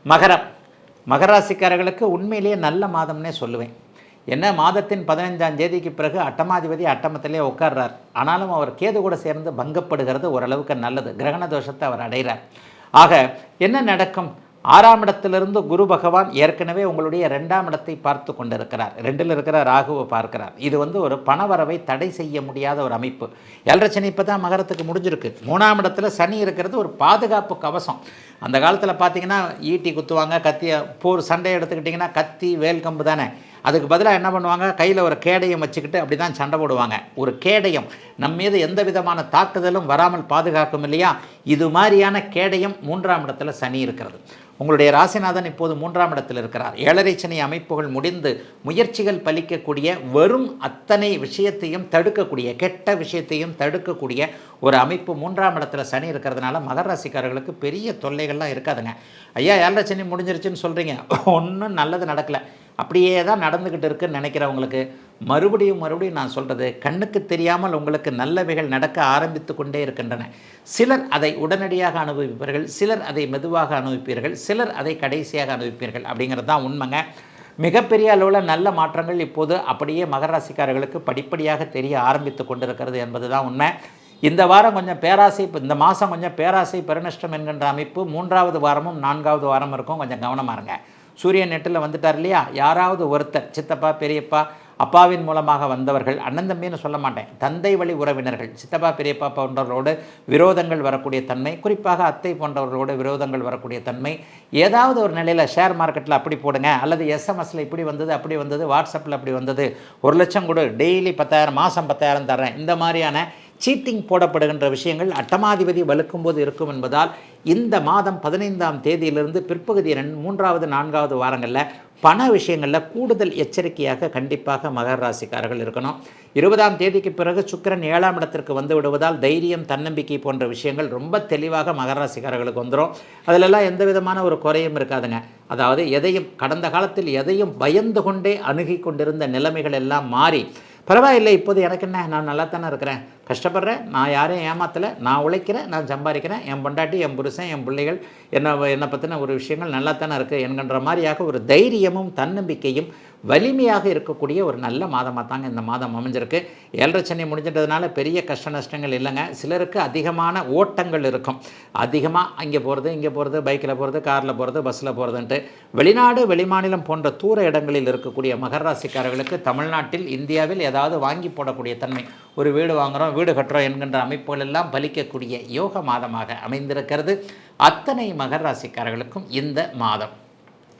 மகரம். மகராசிக்காரர்களுக்கு உண்மையிலேயே நல்ல மாதம்னே சொல்லுவேன். என்ன மாதத்தின் 15ஆம் தேதிக்கு பிறகு அட்டமாதிபதி அட்டமத்திலே உட்கார்றார். ஆனாலும் அவர் கேது கூட சேர்ந்து பங்கப்படுகிறது ஓரளவுக்கு நல்லது. கிரகண தோஷத்தை அவர் அடைகிறார். ஆக என்ன நடக்கும்? 6ஆம் இடத்திலிருந்து குரு பகவான் ஏற்கனவே உங்களுடைய 2ஆம் இடத்தை பார்த்து கொண்டிருக்கிறார். 2ல் இருக்கிற ராகுவை பார்க்கிறார். இது ஒரு பணவரவை தடை செய்ய முடியாத ஒரு அமைப்பு. 7.5 சனி இப்போ தான் மகரத்துக்கு முடிஞ்சிருக்கு. 3ஆம் இடத்துல சனி இருக்கிறது ஒரு பாதுகாப்பு கவசம். அந்த காலத்தில் பார்த்தீங்கன்னா ஈட்டி குத்துவாங்க, கத்தி போர் சண்டையை எடுத்துக்கிட்டிங்கன்னா கத்தி வேல் கம்பு தானே. அதுக்கு பதிலாக என்ன பண்ணுவாங்க, கையில் ஒரு கேடயம் வச்சுக்கிட்டு அப்படி தான் சண்டை போடுவாங்க. ஒரு கேடயம் நம் மீது எந்த விதமான தாக்குதலும் வராமல் பாதுகாக்கும் இல்லையா? இது மாதிரியான கேடயம் 3ஆம் இடத்துல சனி இருக்கிறது. உங்களுடைய ராசிநாதன் இப்போது 3ஆம் இடத்தில் இருக்கிறார். 7.5 சனி அமைப்புகள் முடிந்து முயற்சிகள் பலிக்கக்கூடிய, வரும் அத்தனை விஷயத்தையும் தடுக்கக்கூடிய, கெட்ட விஷயத்தையும் தடுக்கக்கூடிய ஒரு அமைப்பு 3ஆம் இடத்துல சனி இருக்கிறதுனால மகர ராசிக்காரர்களுக்கு பெரிய தொல்லைகள்லாம் இருக்காதுங்க. ஐயா 7.5 சனி முடிஞ்சிருச்சுன்னு சொல்கிறீங்க, ஒன்றும் நல்லது நடக்கலை, அப்படியே தான் நடந்துக்கிட்டு இருக்குன்னு நினைக்கிறவங்களுக்கு மறுபடியும் நான் சொல்கிறது, கண்ணுக்கு தெரியாமல் உங்களுக்கு நல்லவைகள் நடக்க ஆரம்பித்து கொண்டே இருக்கின்றன. சிலர் அதை உடனடியாக அனுபவிப்பீர்கள், சிலர் அதை மெதுவாக அனுபவிப்பீர்கள், சிலர் அதை கடைசியாக அனுபவிப்பீர்கள். அப்படிங்கிறது தான் உண்மைங்க. மிகப்பெரிய அளவில் நல்ல மாற்றங்கள் இப்போது அப்படியே மகர ராசிக்காரர்களுக்கு படிப்படியாக தெரிய ஆரம்பித்து கொண்டிருக்கிறது என்பது தான் உண்மை. இந்த வாரம் கொஞ்சம் பேராசை, இந்த மாதம் கொஞ்சம் பேராசை பெருநஷ்டம் என்கின்ற அமைப்பு 3வது வாரமும் 4வது வாரம் இருக்கும். கொஞ்சம் கவனமாக இருங்க. சூரியன் நெட்டில் வந்துட்டார் இல்லையா? யாராவது ஒருத்தர், சித்தப்பா பெரியப்பா அப்பாவின் மூலமாக வந்தவர்கள், அண்ணன் தம்பின்னு சொல்ல மாட்டேன், தந்தை வழி உறவினர்கள், சித்தப்பா பெரியப்பா போன்றவர்களோடு விரோதங்கள் வரக்கூடிய தன்மை, குறிப்பாக அத்தை போன்றவர்களோடு விரோதங்கள் வரக்கூடிய தன்மை, ஏதாவது ஒரு நிலையில் ஷேர் மார்க்கெட்டில் அப்படி போடுங்க, அல்லது எஸ்எம்எஸில் இப்படி வந்தது அப்படி வந்தது, வாட்ஸ்அப்பில் அப்படி வந்தது, 1 லட்சம் கொடு, டெய்லி 10,000, மாதம் 10,000 தரேன், இந்த மாதிரியான சீட்டிங் போடப்படுகின்ற விஷயங்கள் அட்டமாதிபதி வலுக்கும் போது இருக்கும் என்பதால் இந்த மாதம் 15ஆம் தேதியிலிருந்து பிற்பகுதி 3வது 4வது வாரங்களில் பண விஷயங்களில் கூடுதல் எச்சரிக்கையாக கண்டிப்பாக மகர ராசிக்காரர்கள் இருக்கணும். 20ஆம் தேதிக்கு பிறகு சுக்கிரன் 7ஆம் இடத்திற்கு வந்து விடுவதால் தைரியம், தன்னம்பிக்கை போன்ற விஷயங்கள் ரொம்ப தெளிவாக மகர ராசிக்காரர்களுக்கு வந்துடும். அதிலெல்லாம் எந்த விதமான ஒரு குறையும் இருக்காதுங்க. அதாவது எதையும் கடந்த காலத்தில் எதையும் பயந்து கொண்டே அணுகி கொண்டிருந்த நிலைமைகள் எல்லாம் மாறி, பரவாயில்லை இப்போது எனக்கு என்ன, நான் நல்லா தானே இருக்கிறேன், கஷ்டப்படுறேன், நான் யாரையும் ஏமாற்றலை, நான் உழைக்கிறேன், நான் சம்பாதிக்கிறேன், என் பொண்டாட்டி, என் புருஷன், என் பிள்ளைகள், என்னை பற்றின ஒரு விஷயங்கள் நல்லா தானே இருக்குது என்கின்ற மாதிரியாக ஒரு தைரியமும் தன்னம்பிக்கையும் வலிமையாக இருக்கக்கூடிய ஒரு நல்ல மாதமாக தாங்க இந்த மாதம் அமைஞ்சிருக்கு. 7.5 சனி முடிஞ்சிட்டதுனால பெரிய கஷ்ட நஷ்டங்கள் இல்லைங்க. சிலருக்கு அதிகமான ஓட்டங்கள் இருக்கும். அதிகமாக அங்கே போகிறது, இங்கே போகிறது, பைக்கில் போகிறது, காரில் போகிறது, பஸ்ஸில் போகிறதுன்ட்டு வெளிநாடு வெளிமாநிலம் போன்ற தூர இடங்களில் இருக்கக்கூடிய மகர ராசிக்காரர்களுக்கு தமிழ்நாட்டில், இந்தியாவில் ஏதாவது வாங்கி போடக்கூடிய தன்மை, ஒரு வீடு வாங்குகிறோம், வீடு கட்டுறோம் என்கின்ற அமைப்புகள் எல்லாம் பலிக்கக்கூடிய யோக மாதமாக அமைந்திருக்கிறது அத்தனை மகர ராசிக்காரர்களுக்கும் இந்த மாதம்.